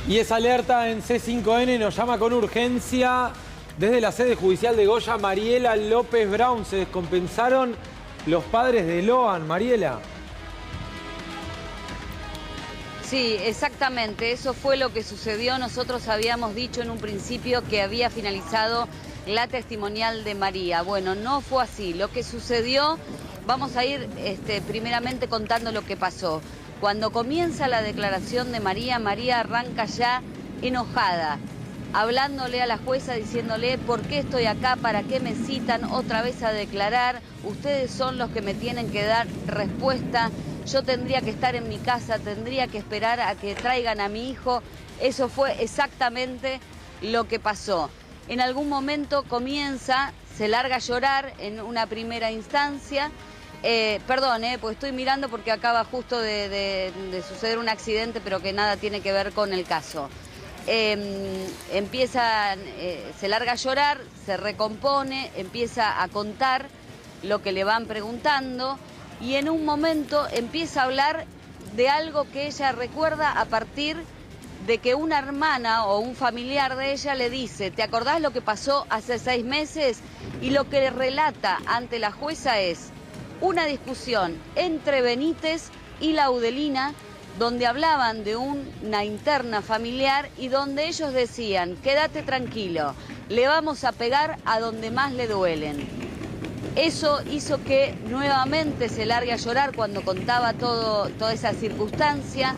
Y esa alerta en C5N nos llama con urgencia desde la sede judicial de Goya, Mariela López Brown. Se descompensaron los padres de Loan, Mariela. Sí, exactamente, eso fue lo que sucedió. Nosotros habíamos dicho en un principio que había finalizado la testimonial de María. Bueno, no fue así. Lo que sucedió, vamos a ir primeramente contando lo que pasó. Cuando comienza la declaración de María, María arranca ya enojada, hablándole a la jueza, diciéndole: ¿por qué estoy acá? ¿Para qué me citan otra vez a declarar? Ustedes son los que me tienen que dar respuesta. Yo tendría que estar en mi casa, tendría que esperar a que traigan a mi hijo. Eso fue exactamente lo que pasó. En algún momento se larga a llorar en una primera instancia. Perdón, pues estoy mirando porque acaba justo de suceder un accidente, pero que nada tiene que ver con el caso. Se larga a llorar, se recompone, empieza a contar lo que le van preguntando y en un momento empieza a hablar de algo que ella recuerda a partir de que una hermana o un familiar de ella le dice: ¿te acordás lo que pasó hace 6 meses? Y lo que relata ante la jueza es una discusión entre Benítez y Laudelina, donde hablaban de una interna familiar y donde ellos decían: quédate tranquilo, le vamos a pegar a donde más le duelen. Eso hizo que nuevamente se largue a llorar cuando contaba toda esa circunstancia.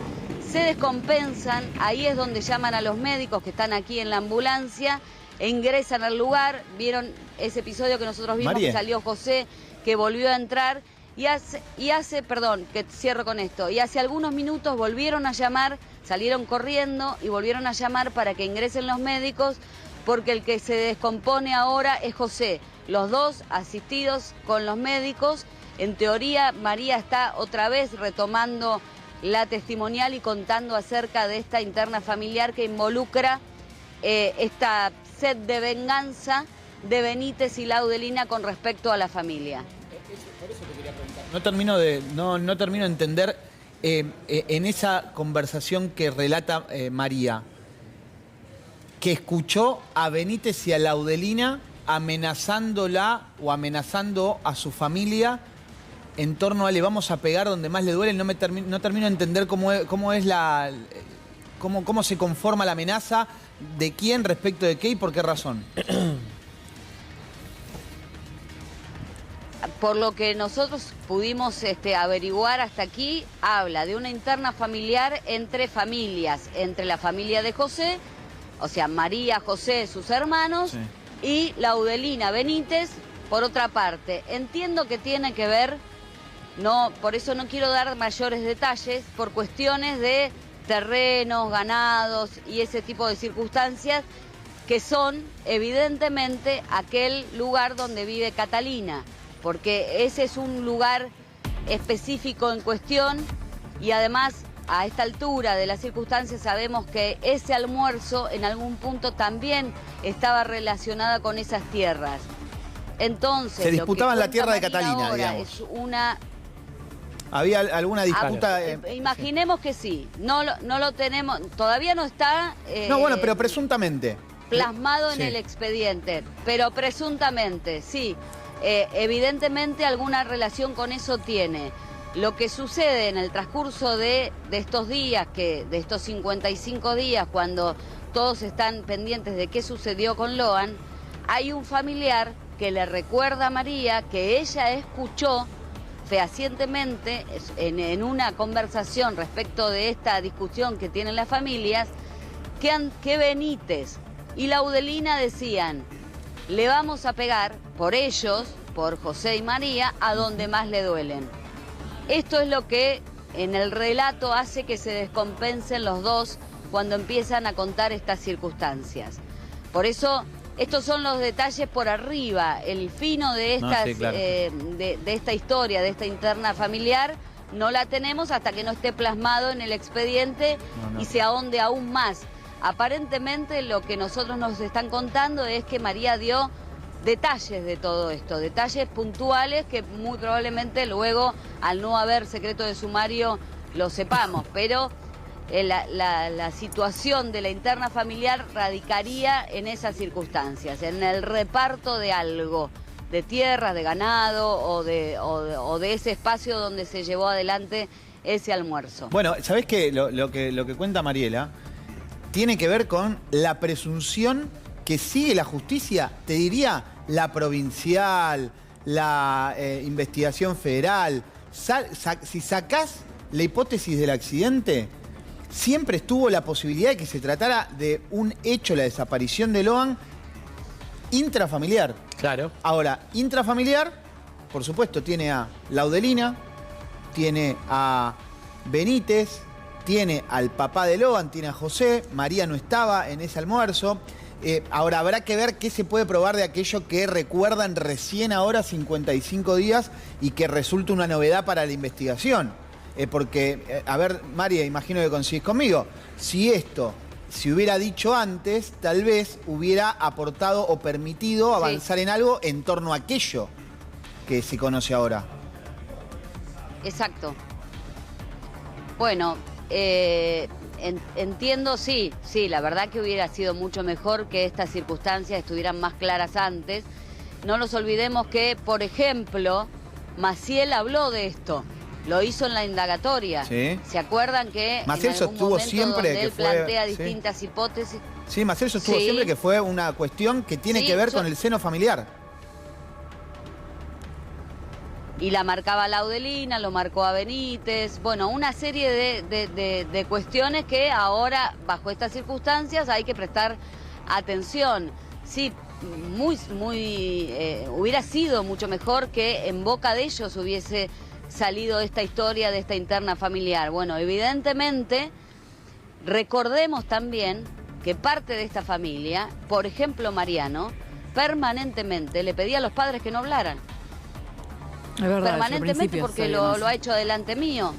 Se descompensan, ahí es donde llaman a los médicos que están aquí en la ambulancia, e ingresan al lugar. Vieron ese episodio que nosotros vimos, que salió José, que volvió a entrar y hace algunos minutos volvieron a llamar, salieron corriendo y volvieron a llamar para que ingresen los médicos, porque el que se descompone ahora es José. Los dos asistidos con los médicos. En teoría, María está otra vez retomando la testimonial y contando acerca de esta interna familiar que involucra esta sed de venganza de Benítez y Laudelina con respecto a la familia. Por eso te quería preguntar. No termino de entender en esa conversación que relata María, que escuchó a Benítez y a Laudelina amenazándola o amenazando a su familia en torno a le vamos a pegar donde más le duele. No termino de entender cómo se conforma la amenaza, de quién, respecto de qué y por qué razón. Por lo que nosotros pudimos averiguar hasta aquí, habla de una interna familiar entre familias, entre la familia de José, o sea, María, José, sus hermanos, sí, y Laudelina Benítez, por otra parte. Entiendo que tiene que ver, por eso no quiero dar mayores detalles, por cuestiones de terrenos, ganados y ese tipo de circunstancias, que son evidentemente aquel lugar donde vive Catalina, porque ese es un lugar específico en cuestión y además a esta altura de las circunstancias sabemos que ese almuerzo en algún punto también estaba relacionada con esas tierras. Entonces, se disputaban la tierra de Catalina, digamos. Es una... ¿Había alguna disputa? Imaginemos que sí. No lo tenemos, todavía no está... no, bueno, pero presuntamente. Plasmado en el expediente, pero presuntamente, sí. Evidentemente alguna relación con eso tiene. Lo que sucede en el transcurso de estos días, de estos 55 días, cuando todos están pendientes de qué sucedió con Loan, hay un familiar que le recuerda a María que ella escuchó fehacientemente en una conversación respecto de esta discusión que tienen las familias, que Benítez y Laudelina decían: le vamos a pegar por ellos, por José y María, a donde más le duelen. Esto es lo que en el relato hace que se descompensen los dos cuando empiezan a contar estas circunstancias. Por eso, estos son los detalles por arriba. El fino de esta historia, de esta interna familiar, no la tenemos hasta que no esté plasmado en el expediente y se ahonde aún más. Aparentemente lo que nosotros nos están contando es que María dio detalles de todo esto, detalles puntuales que muy probablemente luego, al no haber secreto de sumario, lo sepamos, pero la situación de la interna familiar radicaría en esas circunstancias, en el reparto de algo, de tierras, de ganado o de ese espacio donde se llevó adelante ese almuerzo. Bueno, ¿sabés qué? Lo que cuenta Mariela tiene que ver con la presunción que sigue la justicia, te diría, la provincial, la investigación federal. Si sacás la hipótesis del accidente, siempre estuvo la posibilidad de que se tratara de un hecho, la desaparición de Loan, intrafamiliar. Claro. Ahora, intrafamiliar, por supuesto, tiene a Laudelina, tiene a Benítez, tiene al papá de Loan, tiene a José. María no estaba en ese almuerzo. Ahora habrá que ver qué se puede probar de aquello que recuerdan recién ahora 55 días y que resulta una novedad para la investigación. Porque, a ver, María, imagino que coincidís conmigo, si esto se hubiera dicho antes, tal vez hubiera aportado o permitido avanzar en algo en torno a aquello que se conoce ahora. Exacto. Bueno, entiendo, sí, la verdad que hubiera sido mucho mejor que estas circunstancias estuvieran más claras antes. No nos olvidemos que, por ejemplo, Maciel habló de esto. Lo hizo en la indagatoria. Sí. ¿Se acuerdan que Maciel en algún sostuvo momento siempre donde que él fue, plantea sí, distintas hipótesis? Sí, Maciel sostuvo siempre que fue una cuestión que tiene que ver con el seno familiar. Y la marcaba Laudelina, lo marcó a Benítez. Bueno, una serie de cuestiones que ahora, bajo estas circunstancias, hay que prestar atención. Sí, hubiera sido mucho mejor que en boca de ellos hubiese salido esta historia de esta interna familiar. Bueno, evidentemente, recordemos también que parte de esta familia, por ejemplo Mariano, permanentemente le pedía a los padres que no hablaran. Es verdad, Permanentemente, porque lo ha hecho delante mío.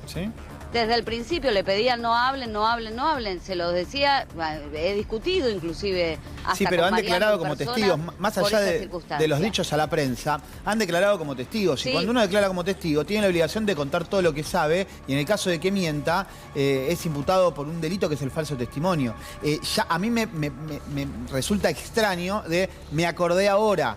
¿Sí? Desde el principio le pedían no hablen, no hablen, no hablen. Se los decía, he discutido inclusive hasta sí, pero con han Mariano declarado como testigos, más allá de los dichos a la prensa, han declarado como testigos. Y cuando uno declara como testigo, tiene la obligación de contar todo lo que sabe, y en el caso de que mienta, es imputado por un delito que es el falso testimonio. Ya a mí me resulta extraño me acordé ahora.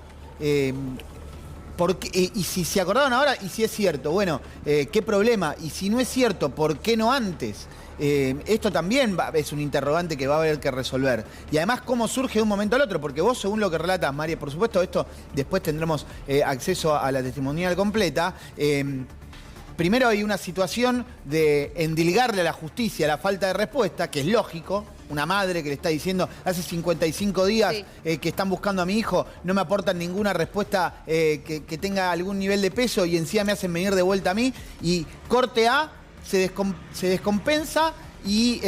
Y si se acordaron ahora, y si es cierto, bueno, ¿qué problema? Y si no es cierto, ¿por qué no antes? Esto también es un interrogante que va a haber que resolver. Y además, ¿cómo surge de un momento al otro? Porque vos, según lo que relatas, María, por supuesto, esto después tendremos acceso a la testimonial completa. Primero hay una situación de endilgarle a la justicia la falta de respuesta, que es lógico. Una madre que le está diciendo, hace 55 días que están buscando a mi hijo, no me aportan ninguna respuesta que tenga algún nivel de peso y encima me hacen venir de vuelta a mí. Y corte A, se descompensa y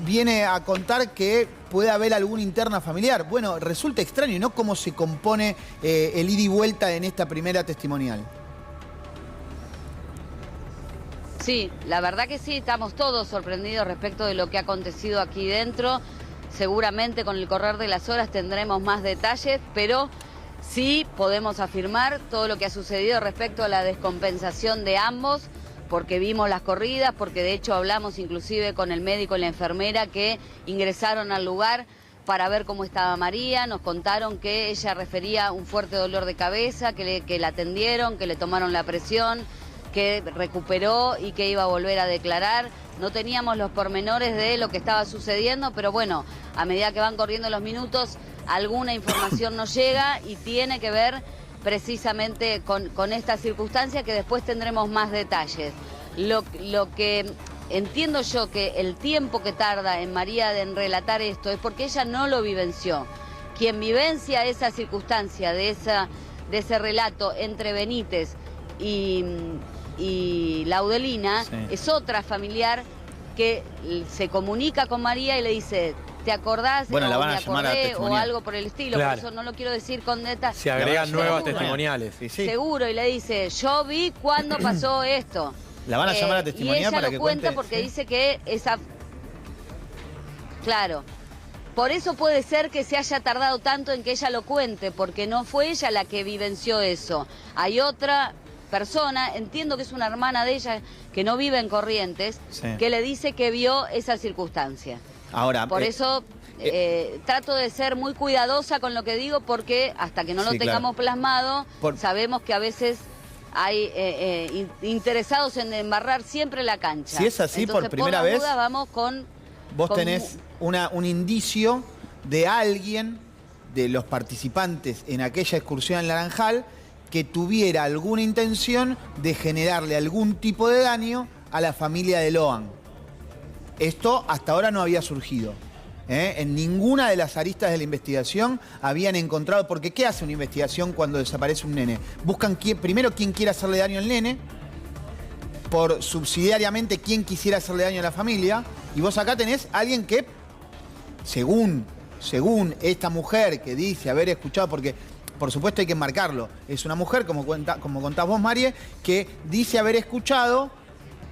viene a contar que puede haber alguna interna familiar. Bueno, resulta extraño, ¿no? Cómo se compone el ida y vuelta en esta primera testimonial. Sí, la verdad que sí, estamos todos sorprendidos respecto de lo que ha acontecido aquí dentro. Seguramente con el correr de las horas tendremos más detalles, pero sí podemos afirmar todo lo que ha sucedido respecto a la descompensación de ambos, porque vimos las corridas, porque de hecho hablamos inclusive con el médico y la enfermera que ingresaron al lugar para ver cómo estaba María. Nos contaron que ella refería un fuerte dolor de cabeza, que la atendieron, que le tomaron la presión, que recuperó y que iba a volver a declarar. No teníamos los pormenores de lo que estaba sucediendo, pero bueno, a medida que van corriendo los minutos, alguna información nos llega y tiene que ver precisamente con esta circunstancia, que después tendremos más detalles. Lo que entiendo yo, que el tiempo que tarda en María en relatar esto es porque ella no lo vivenció. Quien vivencia esa circunstancia de ese relato entre Benítez y Laudelina, es otra familiar que se comunica con María y le dice, ¿te acordás? Bueno, la van a me llamar acordé, a o algo por el estilo. Claro. Por eso no lo quiero decir con detalle. Se agregan nuevas testimoniales. Sí. Seguro, y le dice, yo vi cuando pasó esto. La van a llamar a testimoniar para que cuente. Y ella lo cuenta porque dice que esa... Claro. Por eso puede ser que se haya tardado tanto en que ella lo cuente, porque no fue ella la que vivenció eso. Hay otra persona, entiendo que es una hermana de ella que no vive en Corrientes, Sí. que le dice que vio esa circunstancia. Ahora, Por eso trato de ser muy cuidadosa con lo que digo, porque hasta que no lo Sí, tengamos plasmado, sabemos que a veces hay interesados en embarrar siempre la cancha. Si es así, Entonces, por primera las vez, dudas, vamos con... vos tenés un indicio de alguien, de los participantes en aquella excursión en Laranjal, que tuviera alguna intención de generarle algún tipo de daño a la familia de Loan. Esto hasta ahora no había surgido. En ninguna de las aristas de la investigación habían encontrado... Porque ¿qué hace una investigación cuando desaparece un nene? Buscan primero quién quiere hacerle daño al nene, por subsidiariamente quién quisiera hacerle daño a la familia, y vos acá tenés a alguien que, según esta mujer que dice haber escuchado, porque por supuesto hay que enmarcarlo, es una mujer, como contás vos, Marie, que dice haber escuchado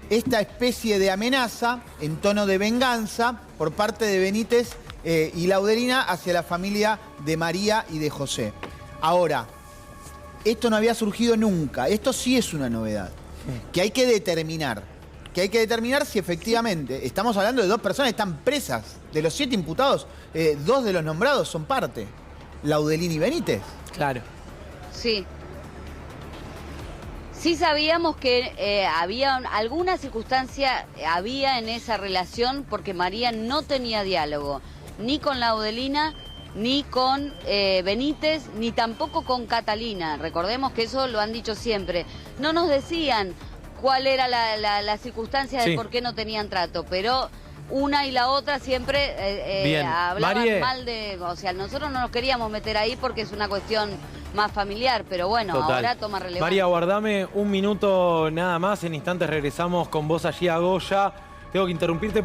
esta especie de amenaza en tono de venganza por parte de Benítez y Laudelina hacia la familia de María y de José. Ahora, esto no había surgido nunca, esto sí es una novedad, que hay que determinar si efectivamente, estamos hablando de 2 personas que están presas, de los 7 imputados, 2 de los nombrados son parte, Laudelina y Benítez. Claro. Sí. Sí sabíamos que había alguna circunstancia había en esa relación, porque María no tenía diálogo ni con Laudelina, ni con Benítez, ni tampoco con Catalina. Recordemos que eso lo han dicho siempre. No nos decían cuál era la circunstancia de por qué no tenían trato, pero una y la otra siempre hablaban mal de... O sea, nosotros no nos queríamos meter ahí porque es una cuestión más familiar, pero bueno, ahora toma relevancia. María, guardame un minuto nada más, en instantes regresamos con vos allí a Goya. Tengo que interrumpirte